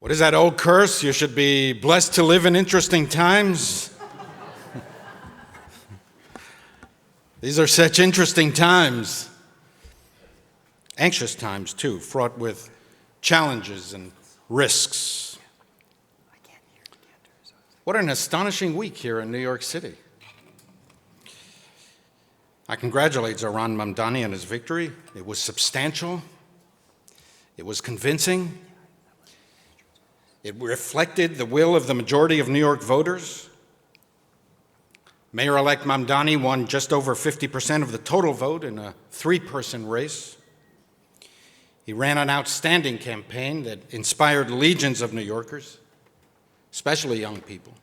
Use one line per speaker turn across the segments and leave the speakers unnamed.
What is that old curse? You should be blessed to live in interesting times. These are such interesting times. Anxious times, too, fraught with challenges and risks. What an astonishing week here in New York City. I congratulate Zohran Mamdani on his victory. It was substantial. It was convincing. It reflected the will of the majority of New York voters. Mayor-elect Mamdani won just over 50% of the total vote in a three-person race. He ran an outstanding campaign that inspired legions of New Yorkers, especially young people.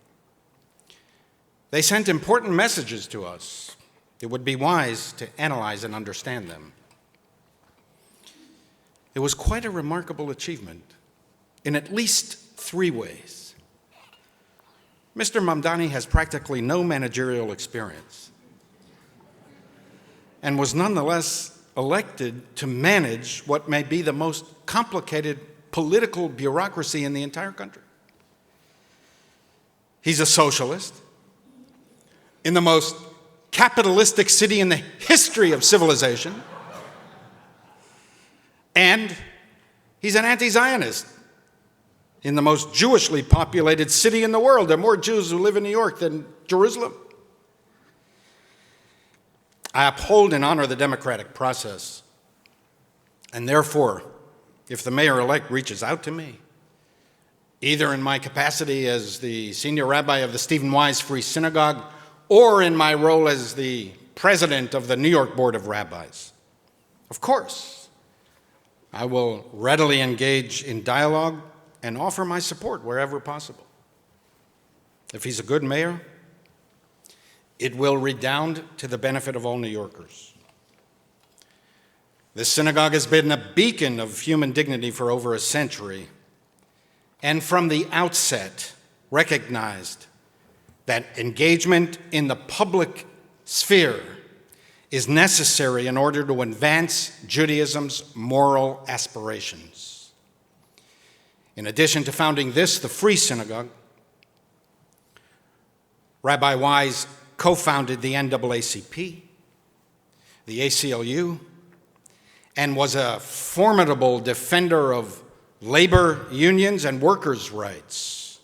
They sent important messages to us. It would be wise to analyze and understand them. It was quite a remarkable achievement in at least three ways. Mr. Mamdani has practically no managerial experience and was nonetheless elected to manage what may be the most complicated political bureaucracy in the entire country. He's a socialist in the most capitalistic city in the history of civilization, and he's an anti-Zionist in the most Jewishly populated city in the world. There are more Jews who live in New York than Jerusalem. I uphold and honor the democratic process, and therefore, if the mayor-elect reaches out to me, either in my capacity as the senior rabbi of the Rabbi Wise Free Synagogue or in my role as the president of the New York Board of Rabbis, of course, I will readily engage in dialogue and offer my support wherever possible. If he's a good mayor, it will redound to the benefit of all New Yorkers. This synagogue has been a beacon of human dignity for over a century, and from the outset recognized that engagement in the public sphere is necessary in order to advance Judaism's moral aspirations. In addition to founding the Free Synagogue, Rabbi Wise co-founded the NAACP, the ACLU, and was a formidable defender of labor unions and workers' rights.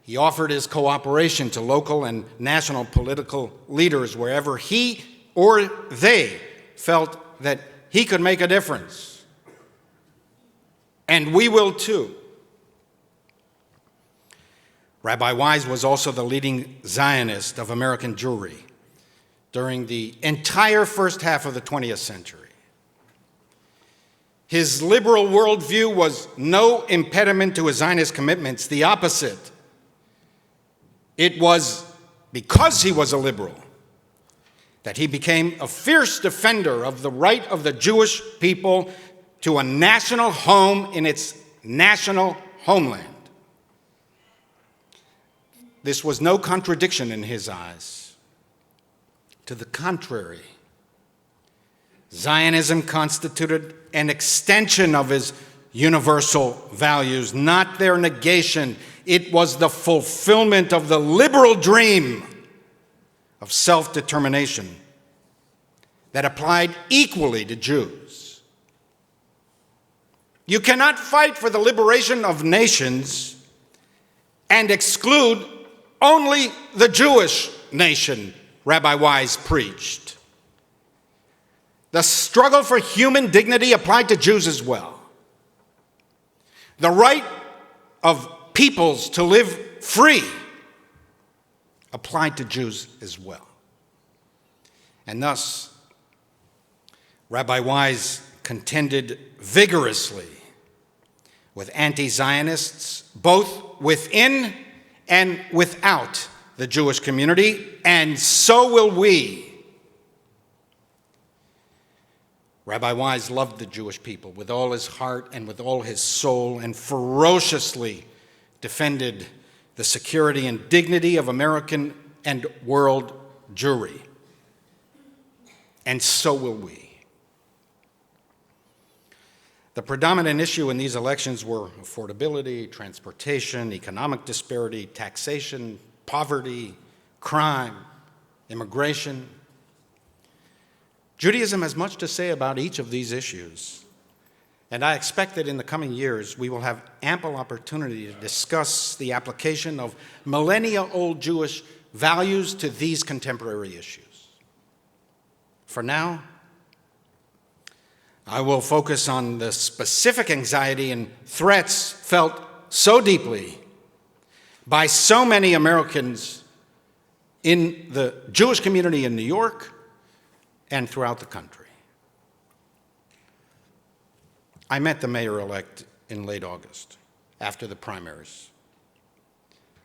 He offered his cooperation to local and national political leaders wherever he or they felt that he could make a difference. And we will too. Rabbi Wise was also the leading Zionist of American Jewry during the entire first half of the 20th century. His liberal worldview was no impediment to his Zionist commitments, the opposite. It was because he was a liberal that he became a fierce defender of the right of the Jewish people to a national home in its national homeland. This was no contradiction in his eyes. To the contrary, Zionism constituted an extension of his universal values, not their negation. It was the fulfillment of the liberal dream of self-determination that applied equally to Jews. You cannot fight for the liberation of nations and exclude only the Jewish nation, Rabbi Wise preached. The struggle for human dignity applied to Jews as well. The right of peoples to live free applied to Jews as well. And thus, Rabbi Wise contended vigorously with anti-Zionists, both within and without the Jewish community, and so will we. Rabbi Wise loved the Jewish people with all his heart and with all his soul, and ferociously defended the security and dignity of American and world Jewry. And so will we. The predominant issue in these elections were affordability, transportation, economic disparity, taxation, poverty, crime, immigration. Judaism has much to say about each of these issues, and I expect that in the coming years we will have ample opportunity to discuss the application of millennia-old Jewish values to these contemporary issues. For now, I will focus on the specific anxiety and threats felt so deeply by so many Americans in the Jewish community in New York and throughout the country. I met the mayor-elect in late August, after the primaries.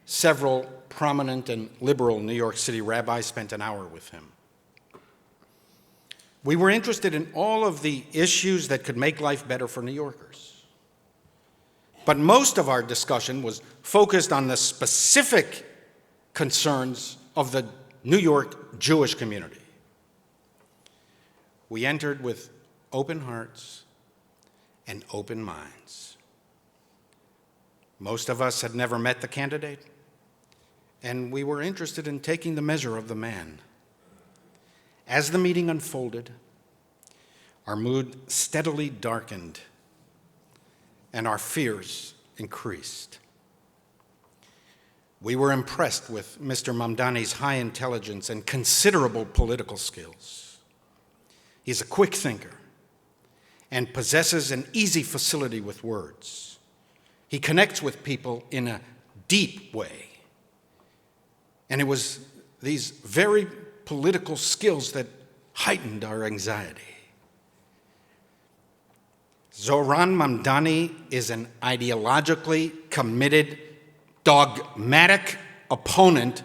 Several prominent and liberal New York City rabbis spent an hour with him. We were interested in all of the issues that could make life better for New Yorkers. But most of our discussion was focused on the specific concerns of the New York Jewish community. We entered with open hearts and open minds. Most of us had never met the candidate, and we were interested in taking the measure of the man. As the meeting unfolded, our mood steadily darkened and our fears increased. We were impressed with Mr. Mamdani's high intelligence and considerable political skills. He's a quick thinker and possesses an easy facility with words. He connects with people in a deep way. And it was these very political skills that heightened our anxiety. Zohran Mamdani is an ideologically committed, dogmatic opponent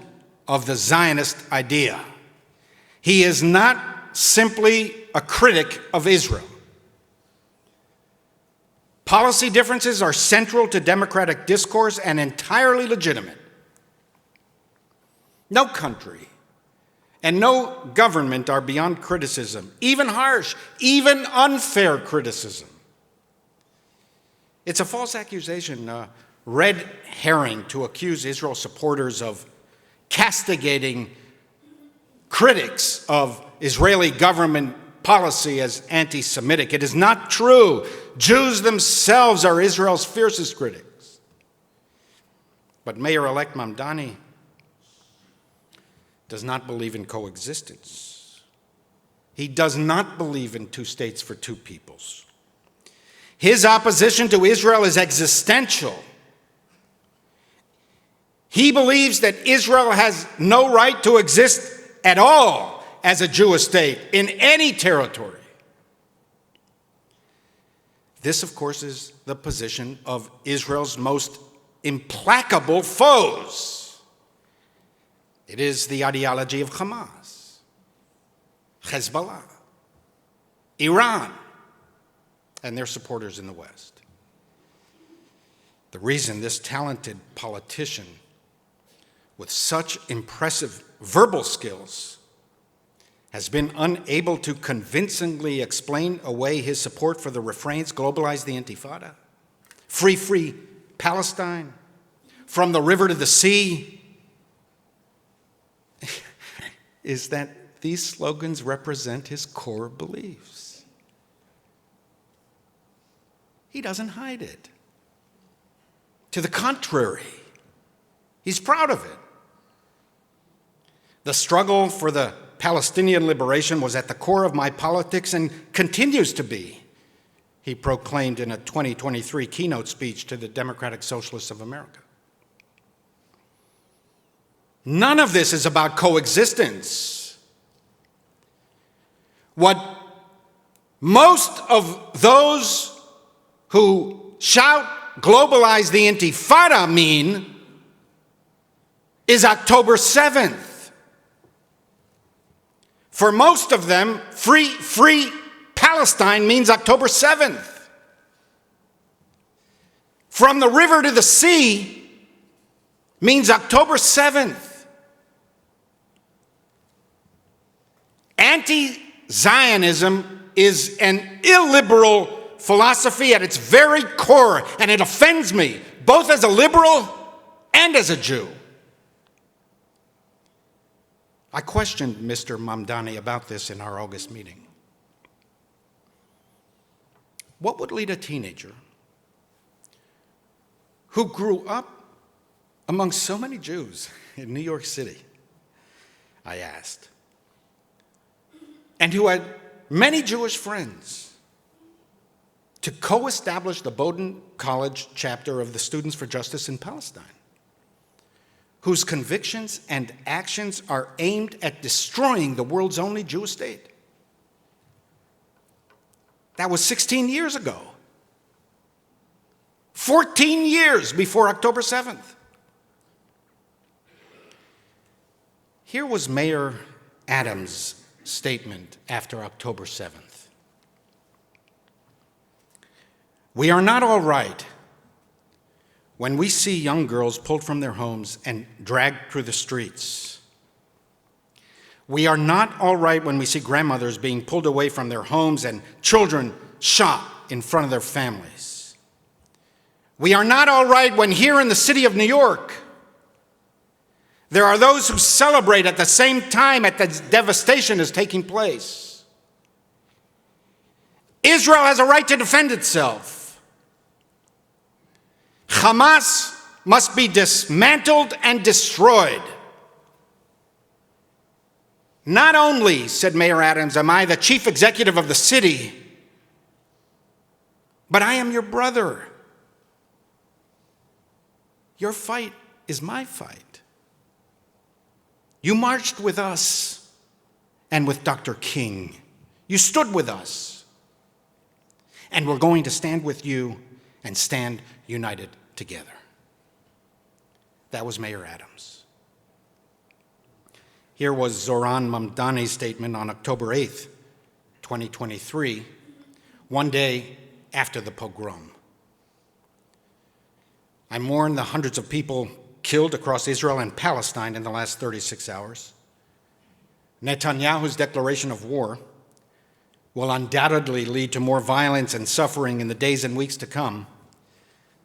of the Zionist idea. He is not simply a critic of Israel. Policy differences are central to democratic discourse and entirely legitimate. No country and no government are beyond criticism, even harsh, even unfair criticism. It's a false accusation, a red herring to accuse Israel supporters of castigating critics of Israeli government policy as anti-Semitic. It is not true. Jews themselves are Israel's fiercest critics. But Mayor-elect Mamdani does not believe in coexistence. He does not believe in two states for two peoples. His opposition to Israel is existential. He believes that Israel has no right to exist at all as a Jewish state in any territory. This, of course, is the position of Israel's most implacable foes. It is the ideology of Hamas, Hezbollah, Iran, and their supporters in the West. The reason this talented politician with such impressive verbal skills has been unable to convincingly explain away his support for the refrains globalize the Intifada, free Palestine, from the river to the sea, is that these slogans represent his core beliefs. He doesn't hide it. To the contrary, he's proud of it. The struggle for the Palestinian liberation was at the core of my politics and continues to be, he proclaimed in a 2023 keynote speech to the Democratic Socialists of America. None of this is about coexistence. What most of those who shout globalize the Intifada mean is October 7th. For most of them, free Palestine means October 7th. From the river to the sea means October 7th. Anti-Zionism is an illiberal philosophy at its very core, and it offends me, both as a liberal and as a Jew. I questioned Mr. Mamdani about this in our August meeting. What would lead a teenager who grew up among so many Jews in New York City, I asked, and who had many Jewish friends, to co-establish the Bowdoin College chapter of the Students for Justice in Palestine, whose convictions and actions are aimed at destroying the world's only Jewish state? That was 16 years ago. 14 years before October 7th. Here was Mayor Adams' statement after October 7th. We are not all right when we see young girls pulled from their homes and dragged through the streets. We are not all right when we see grandmothers being pulled away from their homes and children shot in front of their families. We are not all right when here in the city of New York, there are those who celebrate at the same time that the devastation is taking place. Israel has a right to defend itself. Hamas must be dismantled and destroyed. Not only, said Mayor Adams, am I the chief executive of the city, but I am your brother. Your fight is my fight. You marched with us and with Dr. King. You stood with us. And we're going to stand with you and stand united together. That was Mayor Adams. Here was Zohran Mamdani's statement on October 8th, 2023, one day after the pogrom. I mourn the hundreds of people killed across Israel and Palestine in the last 36 hours. Netanyahu's declaration of war will undoubtedly lead to more violence and suffering in the days and weeks to come.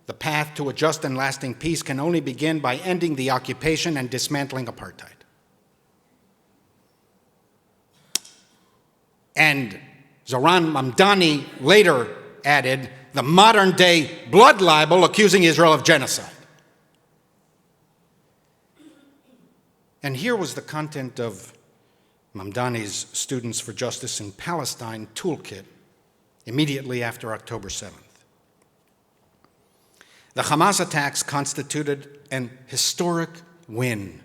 The path to a just and lasting peace can only begin by ending the occupation and dismantling apartheid. And Zohran Mamdani later added the modern-day blood libel accusing Israel of genocide. And here was the content of Mamdani's Students for Justice in Palestine toolkit immediately after October 7th. The Hamas attacks constituted an historic win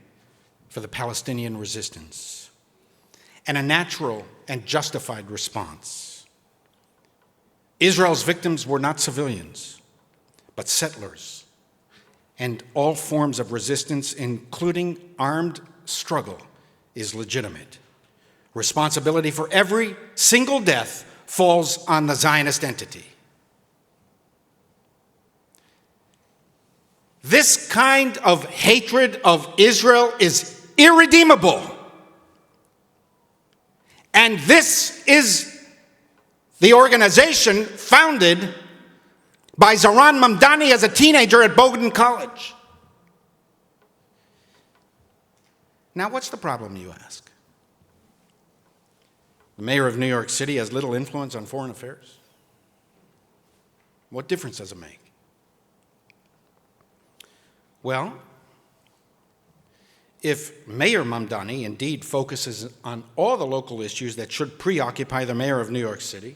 for the Palestinian resistance and a natural and justified response. Israel's victims were not civilians, but settlers, and all forms of resistance, including armed struggle, is legitimate. Responsibility for every single death falls on the Zionist entity. This kind of hatred of Israel is irredeemable. And this is the organization founded by Zohran Mamdani as a teenager at Bowdoin College. Now, what's the problem, you ask? The mayor of New York City has little influence on foreign affairs? What difference does it make? Well, if Mayor Mamdani indeed focuses on all the local issues that should preoccupy the mayor of New York City,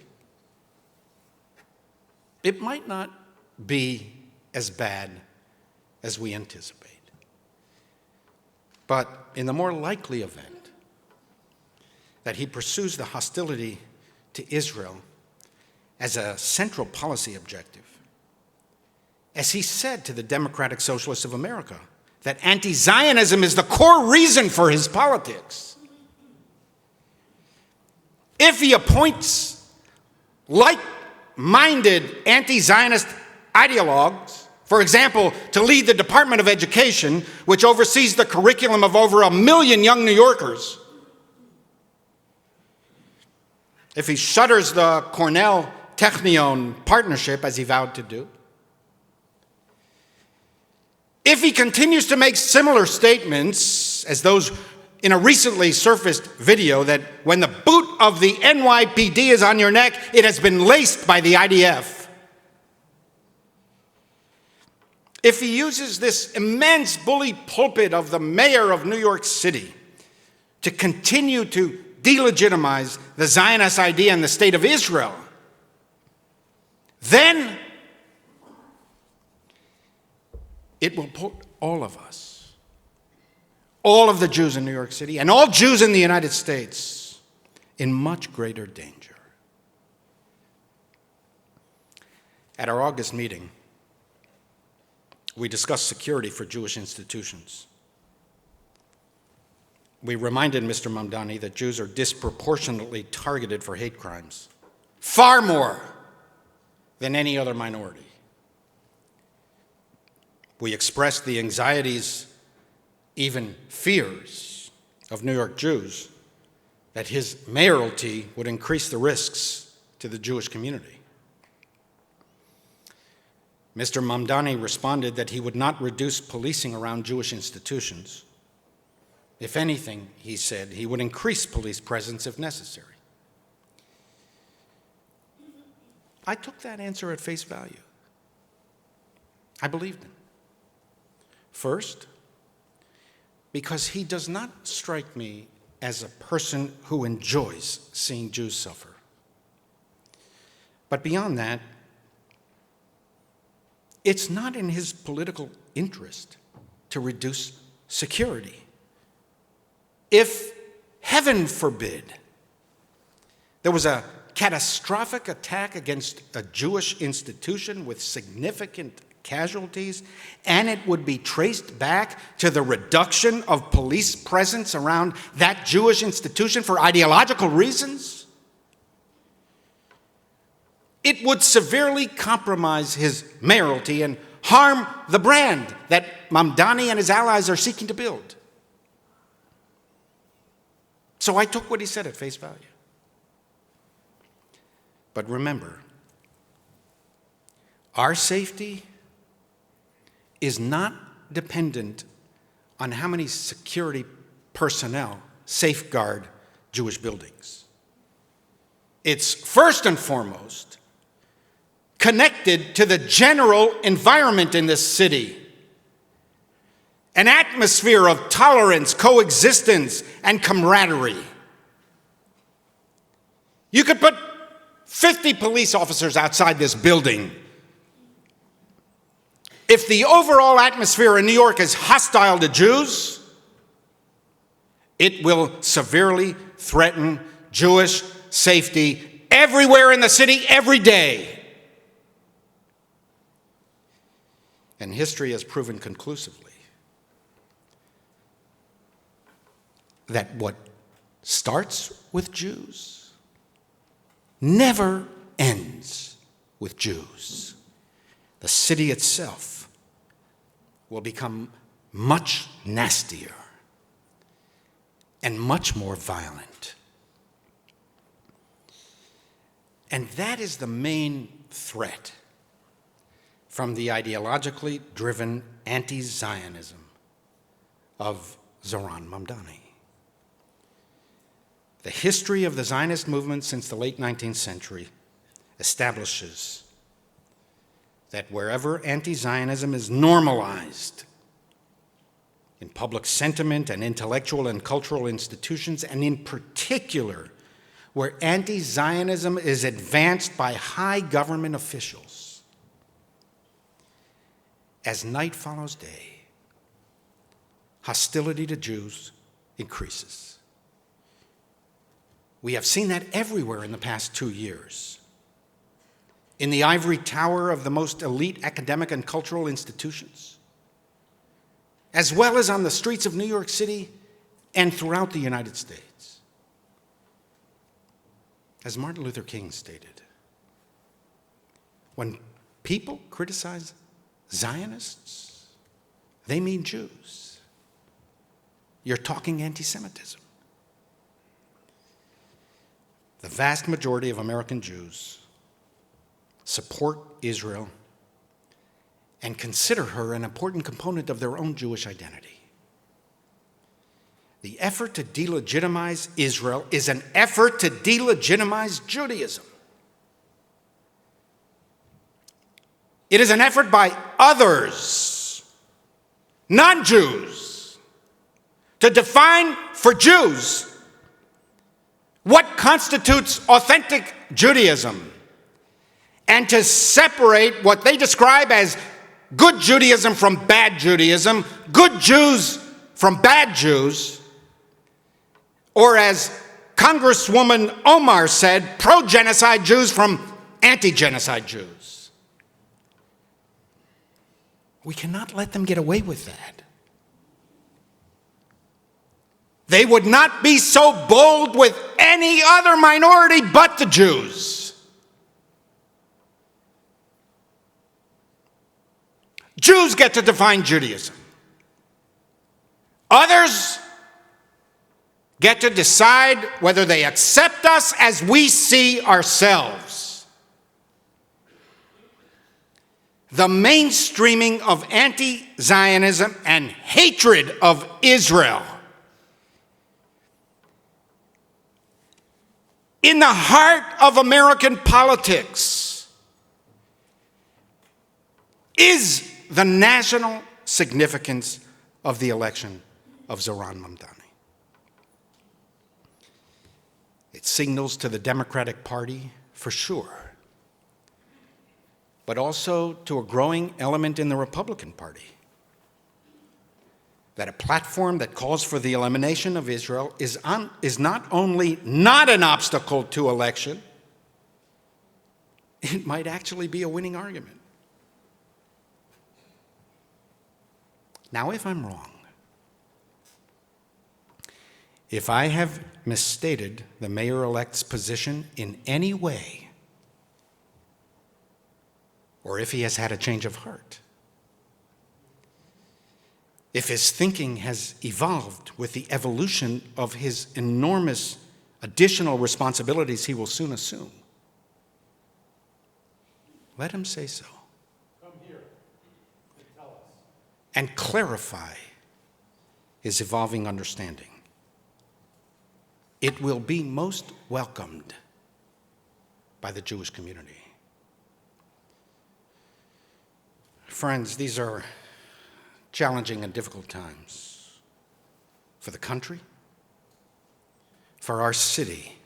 it might not be as bad as we anticipate. But in the more likely event that he pursues the hostility to Israel as a central policy objective, as he said to the Democratic Socialists of America, that anti-Zionism is the core reason for his politics. If he appoints like-minded anti-Zionist ideologues, for example, to lead the Department of Education, which oversees the curriculum of over 1 million young New Yorkers, if he shutters the Cornell Technion partnership, as he vowed to do, if he continues to make similar statements as those in a recently surfaced video that when the boot of the NYPD is on your neck, it has been laced by the IDF. If he uses this immense bully pulpit of the mayor of New York City to continue to delegitimize the Zionist idea in the state of Israel, then it will put all of us, all of the Jews in New York City, and all Jews in the United States in much greater danger. At our August meeting, we discussed security for Jewish institutions. We reminded Mr. Mamdani that Jews are disproportionately targeted for hate crimes, far more than any other minority. We expressed the anxieties, even fears, of New York Jews that his mayoralty would increase the risks to the Jewish community. Mr. Mamdani responded that he would not reduce policing around Jewish institutions. If anything, he said, he would increase police presence if necessary. I took that answer at face value. I believed him. First, because he does not strike me as a person who enjoys seeing Jews suffer. But beyond that, it's not in his political interest to reduce security. If, heaven forbid, there was a catastrophic attack against a Jewish institution with significant casualties, and it would be traced back to the reduction of police presence around that Jewish institution for ideological reasons, it would severely compromise his mayoralty and harm the brand that Mamdani and his allies are seeking to build. So I took what he said at face value. But remember, our safety is not dependent on how many security personnel safeguard Jewish buildings. It's first and foremost connected to the general environment in this city. An atmosphere of tolerance, coexistence, and camaraderie. You could put 50 police officers outside this building. If the overall atmosphere in New York is hostile to Jews, it will severely threaten Jewish safety everywhere in the city, every day. And history has proven conclusively that what starts with Jews never ends with Jews. The city itself will become much nastier and much more violent. And that is the main threat from the ideologically driven anti-Zionism of Zohran Mamdani. The history of the Zionist movement since the late 19th century establishes that wherever anti-Zionism is normalized in public sentiment and intellectual and cultural institutions, and in particular, where anti-Zionism is advanced by high government officials, as night follows day, hostility to Jews increases. We have seen that everywhere in the past 2 years. In the ivory tower of the most elite academic and cultural institutions, as well as on the streets of New York City and throughout the United States. As Martin Luther King stated, when people criticize Zionists, they mean Jews. You're talking anti-Semitism. The vast majority of American Jews support Israel, and consider her an important component of their own Jewish identity. The effort to delegitimize Israel is an effort to delegitimize Judaism. It is an effort by others, non-Jews, to define for Jews what constitutes authentic Judaism and to separate what they describe as good Judaism from bad Judaism, good Jews from bad Jews, or as Congresswoman Omar said, pro-genocide Jews from anti-genocide Jews. We cannot let them get away with that. They would not be so bold with any other minority but the Jews. Jews get to define Judaism. Others get to decide whether they accept us as we see ourselves. The mainstreaming of anti-Zionism and hatred of Israel in the heart of American politics is the national significance of the election of Zohran Mamdani. It signals to the Democratic Party, for sure, but also to a growing element in the Republican Party, that a platform that calls for the elimination of Israel is not only not an obstacle to election, it might actually be a winning argument. Now, if I'm wrong, if I have misstated the mayor-elect's position in any way, or if he has had a change of heart, if his thinking has evolved with the evolution of his enormous additional responsibilities he will soon assume, let him say so.
Come here and tell us.
And clarify his evolving understanding. It will be most welcomed by the Jewish community. Friends, these are challenging and difficult times for the country, for our city,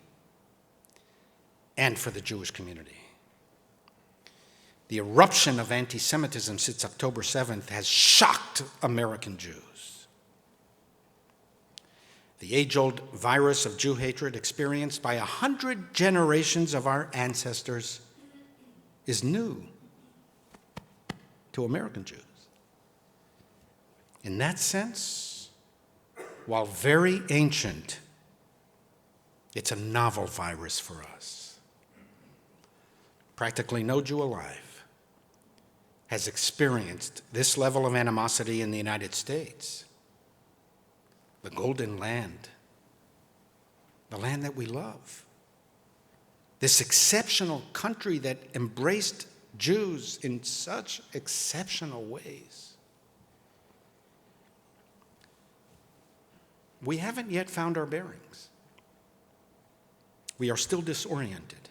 and for the Jewish community. The eruption of anti-Semitism since October 7th has shocked American Jews. The age-old virus of Jew hatred experienced by 100 generations of our ancestors is new to American Jews. In that sense, while very ancient, it's a novel virus for us. Practically no Jew alive has experienced this level of animosity in the United States. The Golden Land, the land that we love. This exceptional country that embraced Jews in such exceptional ways. We haven't yet found our bearings. We are still disoriented,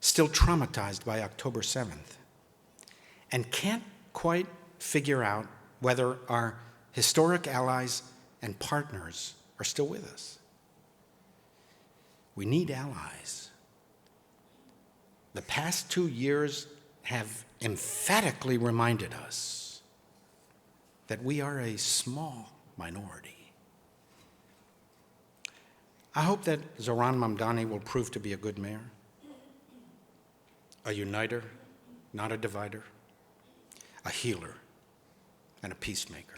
still traumatized by October 7th, and can't quite figure out whether our historic allies and partners are still with us. We need allies. The past 2 years have emphatically reminded us that we are a small minority. I hope that Zohran Mamdani will prove to be a good mayor, a uniter, not a divider, a healer, and a peacemaker.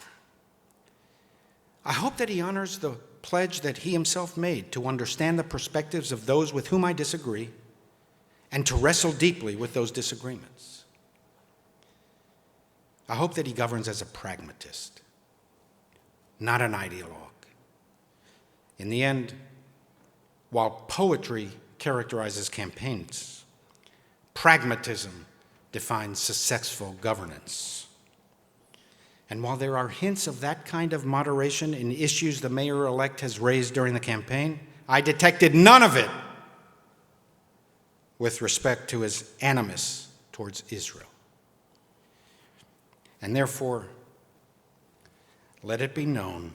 I hope that he honors the pledge that he himself made to understand the perspectives of those with whom I disagree and to wrestle deeply with those disagreements. I hope that he governs as a pragmatist, not an ideologue. In the end, while poetry characterizes campaigns, pragmatism defines successful governance. And while there are hints of that kind of moderation in issues the mayor-elect has raised during the campaign, I detected none of it with respect to his animus towards Israel. And therefore, let it be known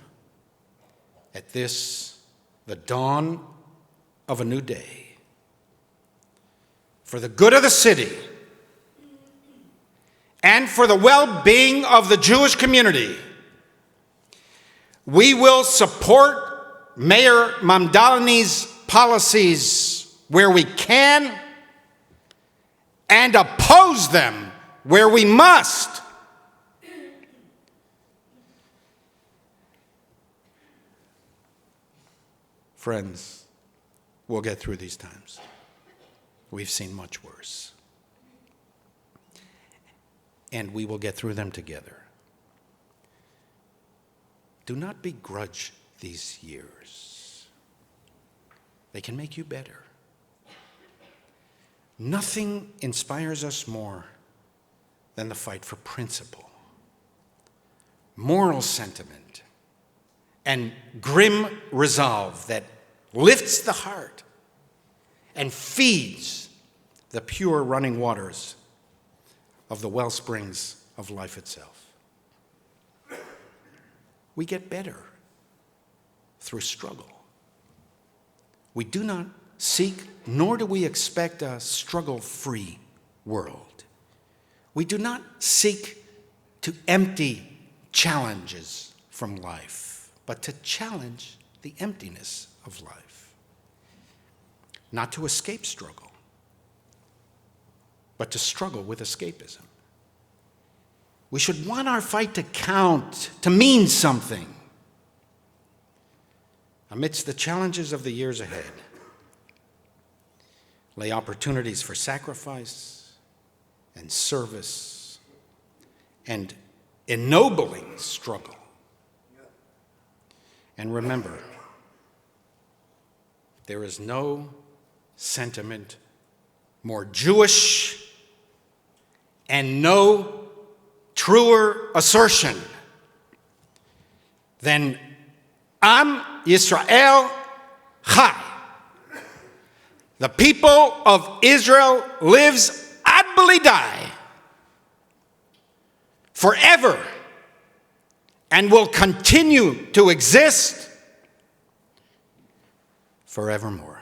at this, the dawn of a new day, for the good of the city and for the well-being of the Jewish community, we will support Mayor Mamdani's policies where we can and oppose them where we must. Friends, we'll get through these times. We've seen much worse. And we will get through them together. Do not begrudge these years. They can make you better. Nothing inspires us more than the fight for principle, moral sentiment, and grim resolve that lifts the heart and feeds the pure running waters of the well springs of life itself. We get better through struggle. We do not seek, nor do we expect a struggle-free world. We do not seek to empty challenges from life, but to challenge the emptiness of life. Not to escape struggle, but to struggle with escapism. We should want our fight to count, to mean something. Amidst the challenges of the years ahead, lay opportunities for sacrifice and service and ennobling struggle. And remember, there is no sentiment more Jewish and no truer assertion than Am Yisrael Chai. The people of Israel lives ad belidai, forever, and will continue to exist forevermore.